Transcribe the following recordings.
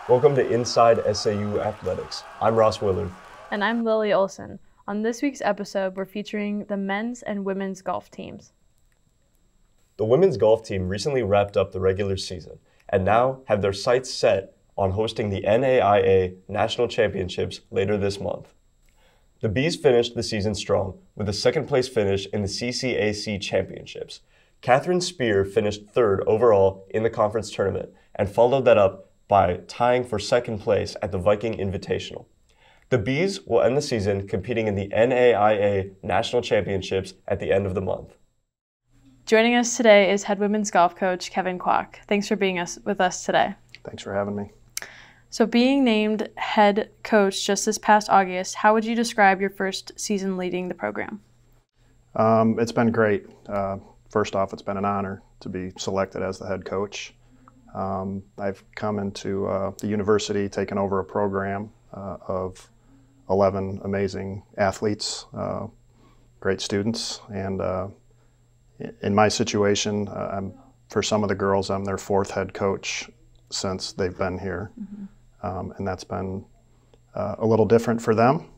Welcome to Inside SAU Athletics. I'm Ross Willard. And I'm Lily Olson. On this week's episode, we're featuring the men's and women's golf teams. The women's golf team recently wrapped up the regular season and now have their sights set on hosting the NAIA National Championships later this month. The Bees finished the season strong with a second-place finish in the CCAC Championships. Catherine Spear finished third overall in the conference tournament and followed that up by tying for second place at the Viking Invitational. The Bees will end the season competing in the NAIA National Championships at the end of the month. Joining us today is head women's golf coach Kevin Kwok. Thanks for being with us today. Thanks for having me. So being named head coach just this past August, how would you describe your first season leading the program? It's been great. First off, it's been an honor to be selected as the head coach. I've come into the university, taken over a program of 11 amazing athletes, great students, and in my situation, for some of the girls, I'm their fourth head coach since they've been here. Mm-hmm. And that's been a little different for them,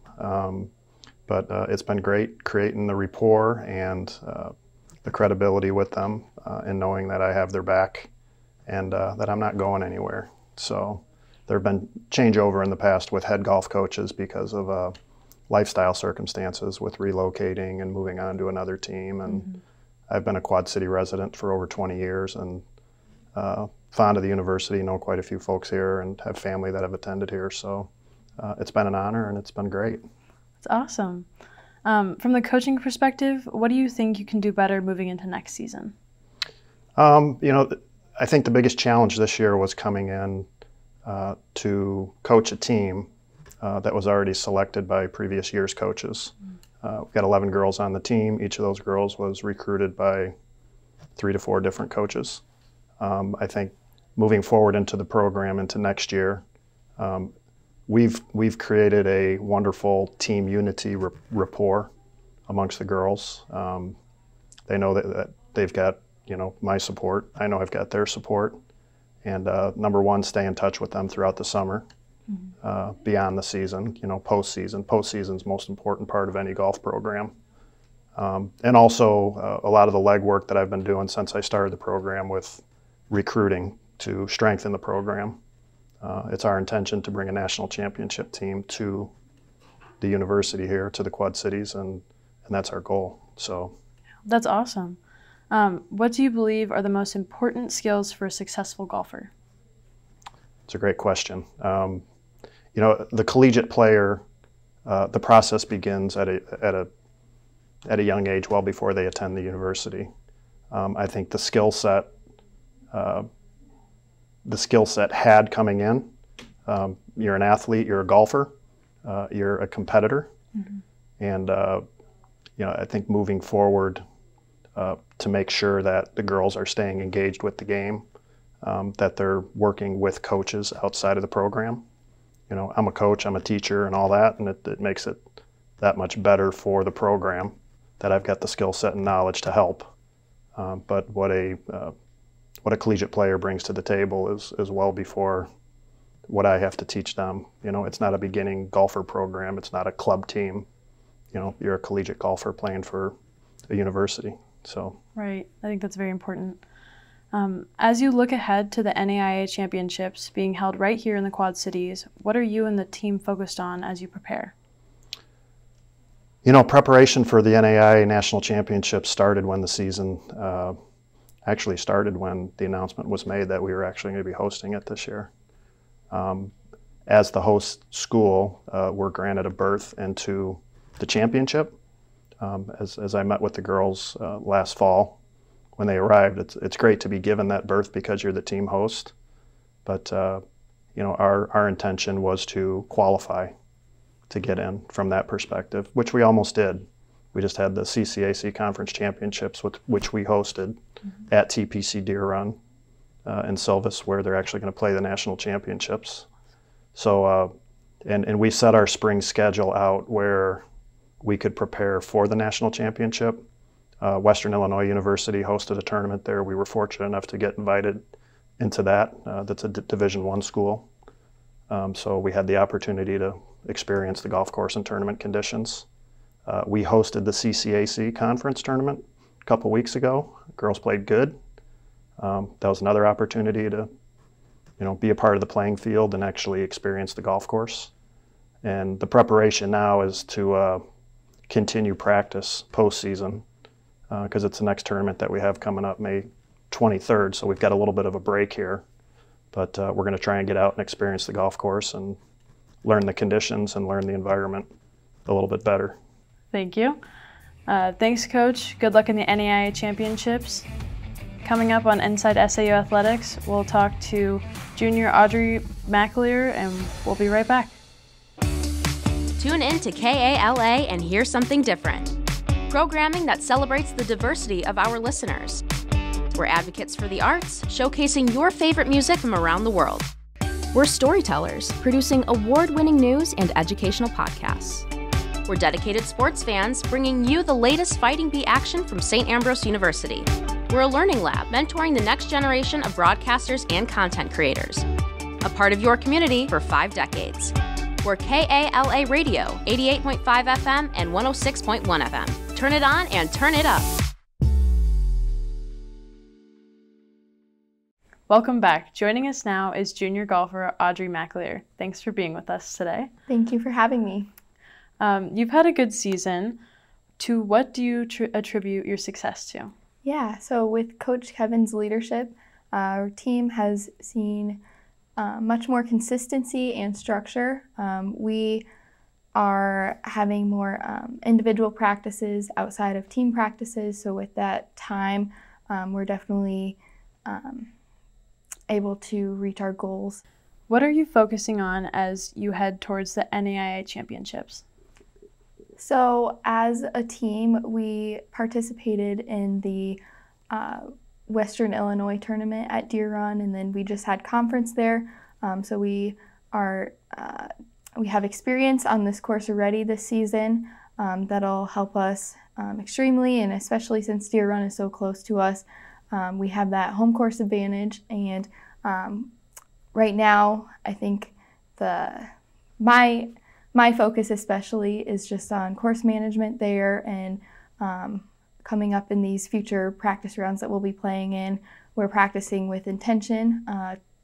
but it's been great creating the rapport and the credibility with them and knowing that I have their back and that I'm not going anywhere. So there have been changeover in the past with head golf coaches because of lifestyle circumstances with relocating and moving on to another team. And mm-hmm. I've been a Quad City resident for over 20 years and fond of the university, know quite a few folks here and have family that have attended here. So it's been an honor and it's been great. That's awesome. From the coaching perspective, what do you think you can do better moving into next season? I think the biggest challenge this year was coming in to coach a team that was already selected by previous year's coaches. We've got 11 girls on the team. Each of those girls was recruited by 3 to 4 different coaches. I think moving forward into the program into next year, we've created a wonderful team unity rapport amongst the girls. They know that they've got my support. I know I've got their support. And number one, stay in touch with them throughout the summer, mm-hmm. Beyond the season, postseason. Postseason's most important part of any golf program. And also a lot of the legwork that I've been doing since I started the program with recruiting to strengthen the program. It's our intention to bring a national championship team to the university here, to the Quad Cities, and that's our goal. So that's awesome. What do you believe are the most important skills for a successful golfer? It's a great question. The collegiate player, the process begins at a young age, well before they attend the university. I think the skill set had coming in. You're an athlete, you're a golfer, you're a competitor, mm-hmm. and I think moving forward to make sure that the girls are staying engaged with the game, that they're working with coaches outside of the program. I'm a coach, I'm a teacher, and all that, and it makes it that much better for the program that I've got the skill set and knowledge to help. But what a collegiate player brings to the table is well before what I have to teach them. It's not a beginning golfer program. It's not a club team. You're a collegiate golfer playing for a university. So right. I think that's very important. As you look ahead to the NAIA Championships being held right here in the Quad Cities, what are you and the team focused on as you prepare? Preparation for the NAIA National Championships started when the season actually started when the announcement was made that we were actually going to be hosting it this year. As the host school, we're granted a berth into the championship. As I met with the girls last fall when they arrived, it's great to be given that berth because you're the team host. But our intention was to qualify to get in from that perspective, which we almost did. We just had the CCAC Conference Championships, which we hosted mm-hmm. at TPC DEERE Run in Silvis, where they're actually going to play the national championships. So, and we set our spring schedule out where we could prepare for the national championship. Western Illinois University hosted a tournament there. We were fortunate enough to get invited into that. That's a Division I school. So we had the opportunity to experience the golf course and tournament conditions. We hosted the CCAC conference tournament a couple weeks ago. Girls played good. That was another opportunity to, be a part of the playing field and actually experience the golf course. And the preparation now is to continue practice postseason because it's the next tournament that we have coming up May 23rd. So we've got a little bit of a break here, but we're going to try and get out and experience the golf course and learn the conditions and learn the environment a little bit better. Thank you. Thanks, Coach. Good luck in the NAIA Championships. Coming up on Inside SAU Athletics, we'll talk to junior Audrey McAleer, and we'll be right back. Tune in to KALA and hear something different. Programming that celebrates the diversity of our listeners. We're advocates for the arts, showcasing your favorite music from around the world. We're storytellers, producing award-winning news and educational podcasts. We're dedicated sports fans, bringing you the latest fighting bee action from St. Ambrose University. We're a learning lab, mentoring the next generation of broadcasters and content creators. A part of your community for 5 decades. We're KALA Radio, 88.5 FM and 106.1 FM. Turn it on and turn it up. Welcome back. Joining us now is junior golfer Audrey McAleer. Thanks for being with us today. Thank you for having me. You've had a good season. To what do you attribute your success to? Yeah, so with Coach Kevin's leadership, our team has seen much more consistency and structure. We are having more individual practices outside of team practices, so with that time, we're definitely able to reach our goals. What are you focusing on as you head towards the NAIA Championships? So as a team, we participated in the Western Illinois tournament at DEERE, and then we just had conference there. So we have experience on this course already this season. That'll help us extremely, and especially since DEERE is so close to us, we have that home course advantage. And right now, I think my focus especially is just on course management there, and coming up in these future practice rounds that we'll be playing in, we're practicing with intention.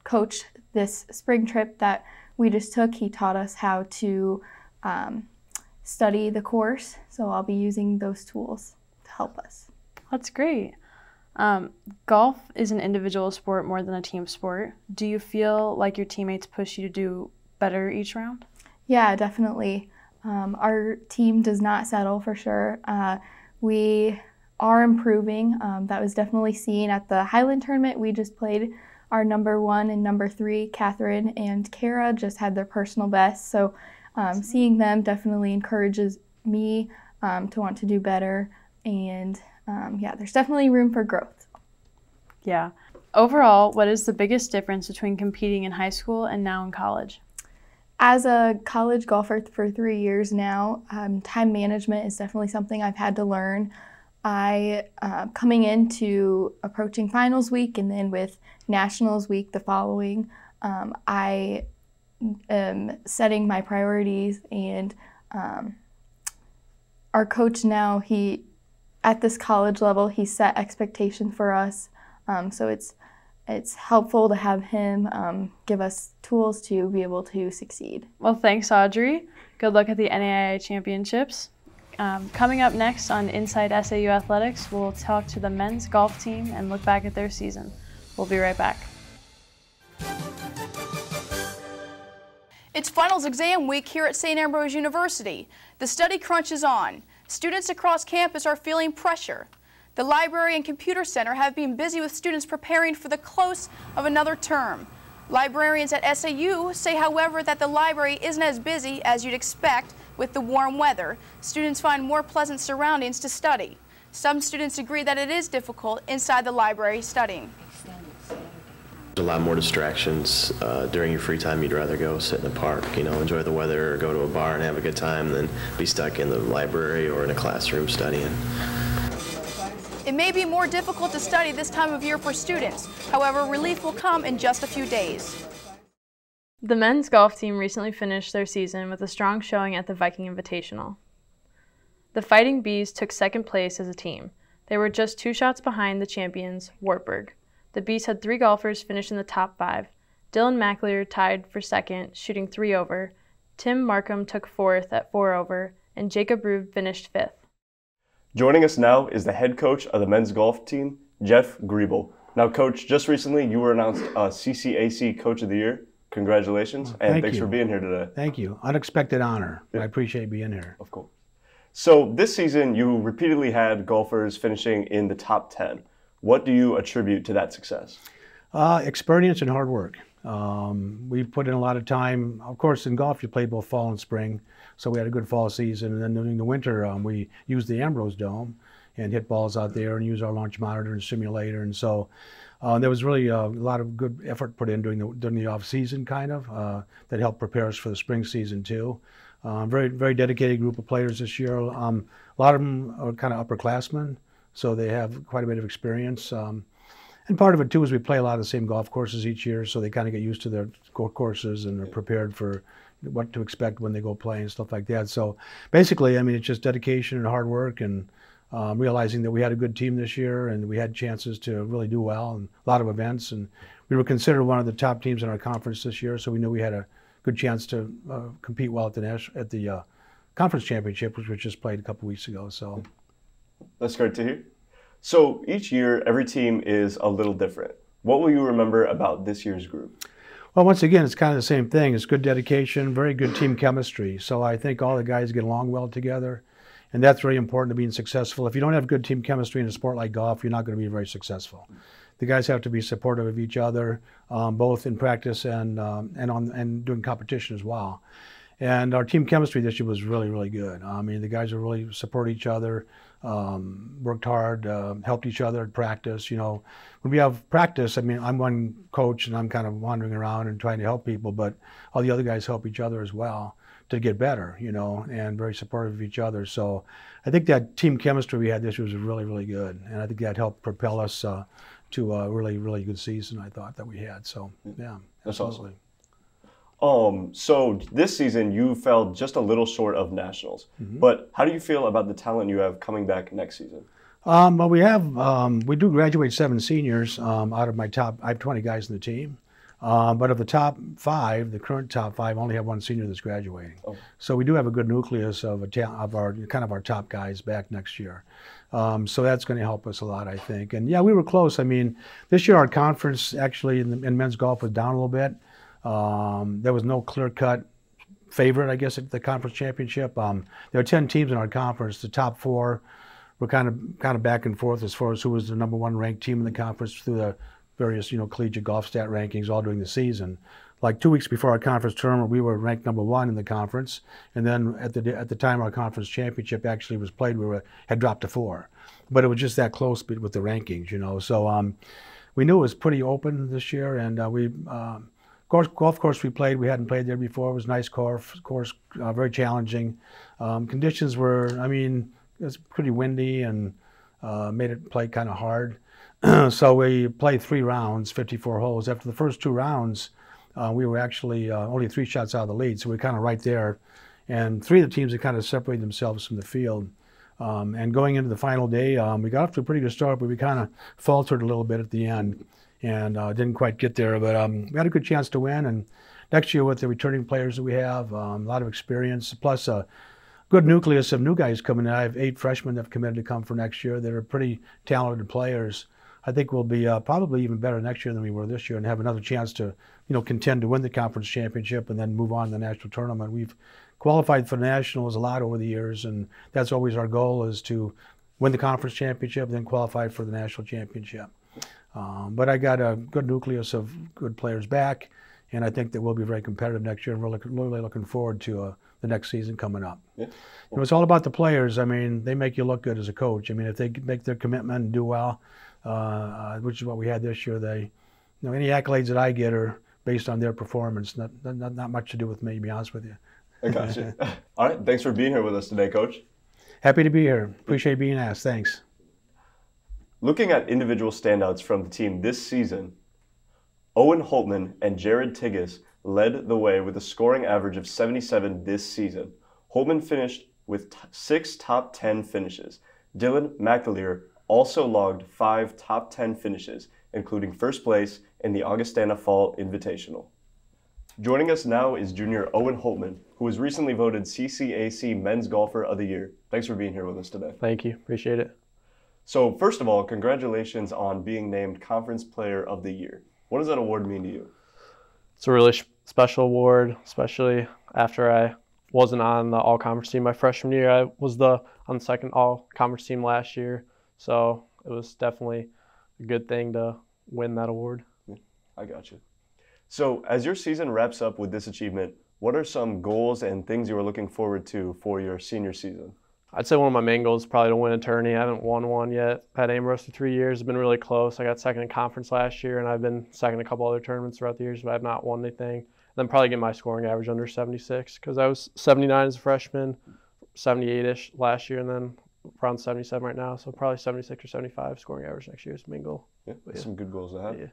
Coach, this spring trip that we just took, he taught us how to study the course, so I'll be using those tools to help us. That's great. Golf is an individual sport more than a team sport. Do you feel like your teammates push you to do better each round? Yeah, definitely. Our team does not settle, for sure. We are improving. That was definitely seen at the Highland tournament. We just played our number 1 and number 3, Catherine and Kara, just had their personal best. So seeing them definitely encourages me to want to do better. And yeah, there's definitely room for growth. Yeah. Overall, what is the biggest difference between competing in high school and now in college? As a college golfer for 3 years now, time management is definitely something I've had to learn. Coming into approaching finals week and then with nationals week the following, I am setting my priorities, and our coach now, at this college level, he set expectations for us. So it's helpful to have him give us tools to be able to succeed. Well, thanks, Audrey. Good luck at the NAIA Championships. Coming up next on Inside SAU Athletics, we'll talk to the men's golf team and look back at their season. We'll be right back. It's finals exam week here at St. Ambrose University. The study crunch is on. Students across campus are feeling pressure. The library and computer center have been busy with students preparing for the close of another term. Librarians at SAU say, however, that the library isn't as busy as you'd expect with the warm weather. Students find more pleasant surroundings to study. Some students agree that it is difficult inside the library studying. There's a lot more distractions during your free time. You'd rather go sit in the park, enjoy the weather, or go to a bar and have a good time than be stuck in the library or in a classroom studying. It may be more difficult to study this time of year for students. However, relief will come in just a few days. The men's golf team recently finished their season with a strong showing at the Viking Invitational. The Fighting Bees took second place as a team. They were just 2 shots behind the champions, Wartburg. The Bees had 3 golfers finish in the top 5. Dylan McAleer tied for second, shooting 3 over. Tim Markham took 4th at 4 over, and Jacob Rube finished 5th. Joining us now is the head coach of the men's golf team, Jeff Griebel. Now, Coach, just recently you were announced CCAC Coach of the Year. Congratulations, and thanks for being here today. Thank you. Unexpected honor. I appreciate being here. Of course. So this season, you repeatedly had golfers finishing in the top 10. What do you attribute to that success? Experience and hard work. We put in a lot of time. Of course, in golf, you play both fall and spring, so we had a good fall season. And then during the winter, we used the Ambrose Dome and hit balls out there and used our launch monitor and simulator. And so there was really a lot of good effort put in during the off season, kind of, that helped prepare us for the spring season too. Very dedicated group of players this year. A lot of them are kind of upperclassmen, so they have quite a bit of experience. And part of it too is we play a lot of the same golf courses each year, so they kind of get used to their courses and are prepared for what to expect when they go play and stuff like that. So basically, I mean, it's just dedication and hard work and realizing that we had a good team this year and we had chances to really do well and a lot of events. And we were considered one of the top teams in our conference this year, so we knew we had a good chance to compete well at the conference championship, which was just played a couple weeks ago. So that's great to hear. So each year, every team is a little different. What will you remember about this year's group? Well, once again, it's kind of the same thing. It's good dedication, very good team chemistry. So I think all the guys get along well together, and that's really important to being successful. If you don't have good team chemistry in a sport like golf, you're not going to be very successful. The guys have to be supportive of each other, both in practice and doing competition as well. And our team chemistry this year was really, really good. I mean, the guys really support each other, worked hard, helped each other at practice. You know, when we have practice, I mean, I'm one coach and I'm kind of wandering around and trying to help people, but all the other guys help each other as well to get better, you know, and very supportive of each other. So I think that team chemistry we had this year was really, really good. And I think that helped propel us to a really, really good season, I thought, that we had. So, yeah, that's absolutely. Awesome. So this season you fell just a little short of nationals, but how do you feel about the talent you have coming back next season? Well, we do graduate 7 seniors out of my top. I have 20 guys in the team, but of the top 5, the current top 5 only have 1 senior that's graduating. Oh. So we do have a good nucleus of our top guys back next year. So that's going to help us a lot, I think. And yeah, we were close. I mean, this year our conference actually in men's golf was down a little bit. There was no clear-cut favorite, I guess, at the conference championship. There are 10 teams in our conference. The top 4 were kind of back and forth as far as who was the number 1 ranked team in the conference through the various, you know, collegiate golf stat rankings all during the season. Like 2 weeks before our conference tournament, we were ranked number 1 in the conference, and then at the time our conference championship actually was played, we had dropped to 4. But it was just that close with the rankings, you know. So we knew it was pretty open this year, and golf course we played, we hadn't played there before. It was a nice course, very challenging. Conditions were, I mean, it was pretty windy and made it play kind of hard. So we played 3 rounds, 54 holes. After the first 2 rounds, we were actually only 3 shots out of the lead, so we were kind of right there. And 3 of the teams had kind of separated themselves from the field. And going into the final day, we got off to a pretty good start, but we kind of faltered a little bit at the end. And didn't quite get there, but we had a good chance to win. And next year with the returning players that we have, a lot of experience, plus a good nucleus of new guys coming in. I have 8 freshmen that have committed to come for next year that are pretty talented players. I think we'll be probably even better next year than we were this year and have another chance to, you know, contend to win the conference championship and then move on to the national tournament. We've qualified for the nationals a lot over the years, and that's always our goal, is to win the conference championship and then qualify for the national championship. But I got a good nucleus of good players back, and I think that we'll be very competitive next year, and we're really looking forward to the next season coming up. Yeah. You know, it's all about the players. I mean, they make you look good as a coach. I mean, if they make their commitment and do well, which is what we had this year, you know, any accolades that I get are based on their performance, not much to do with me, to be honest with you. I got you. All right, thanks for being here with us today, Coach. Happy to be here. Appreciate being asked. Thanks. Looking at individual standouts from the team this season, Owen Holtman and Jared Tigges led the way with a scoring average of 77 this season. Holtman finished with 6 top 10 finishes. Dylan McAleer also logged 5 top 10 finishes, including first place in the Augustana Fall Invitational. Joining us now is junior Owen Holtman, who was recently voted CCAC Men's Golfer of the Year. Thanks for being here with us today. Thank you. Appreciate it. So first of all, congratulations on being named Conference Player of the Year. What does that award mean to you? It's a really special award, especially after I wasn't on the all-conference team my freshman year. I was on the second all-conference team last year, so it was definitely a good thing to win that award. Yeah, I got you. So as your season wraps up with this achievement, what are some goals and things you are looking forward to for your senior season? I'd say one of my main goals is probably to win a tourney. I haven't won one yet. At Ambrose for 3 years. It's been really close. I got second in conference last year, and I've been second in a couple other tournaments throughout the years, but I've not won anything. Then probably get my scoring average under 76, because I was 79 as a freshman, 78-ish last year, and then around 77 right now. So probably 76 or 75 scoring average next year is the main goal. Yeah, that's some good goals to have. Yeah.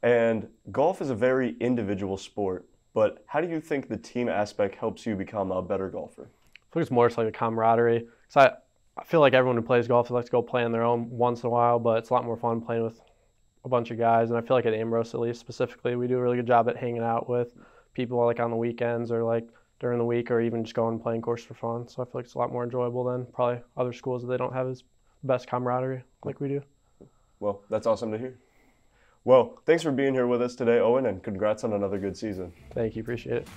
And golf is a very individual sport, but how do you think the team aspect helps you become a better golfer? I think it's more like a camaraderie. Because I feel like everyone who plays golf likes to go play on their own once in a while, but it's a lot more fun playing with a bunch of guys. And I feel like at Ambrose, at least specifically, we do a really good job at hanging out with people like on the weekends or like during the week, or even just going and playing course for fun. So I feel like it's a lot more enjoyable than probably other schools that they don't have as best camaraderie like we do. Well, that's awesome to hear. Well, thanks for being here with us today, Owen, and congrats on another good season. Thank you, appreciate it.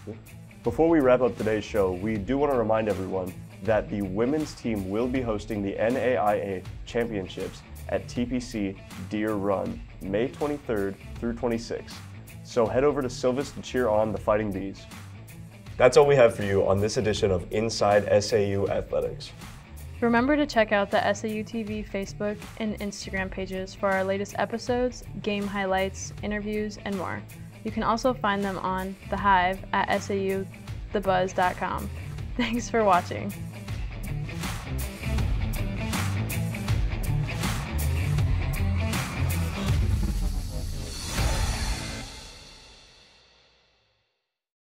Before we wrap up today's show, we do want to remind everyone that the women's team will be hosting the NAIA Championships at TPC DEERE Run, May 23rd through 26th. So head over to Silvis to cheer on the Fighting Bees. That's all we have for you on this edition of Inside SAU Athletics. Remember to check out the SAUtv Facebook and Instagram pages for our latest episodes, game highlights, interviews, and more. You can also find them on The Hive at sauthebuzz.com. Thanks for watching.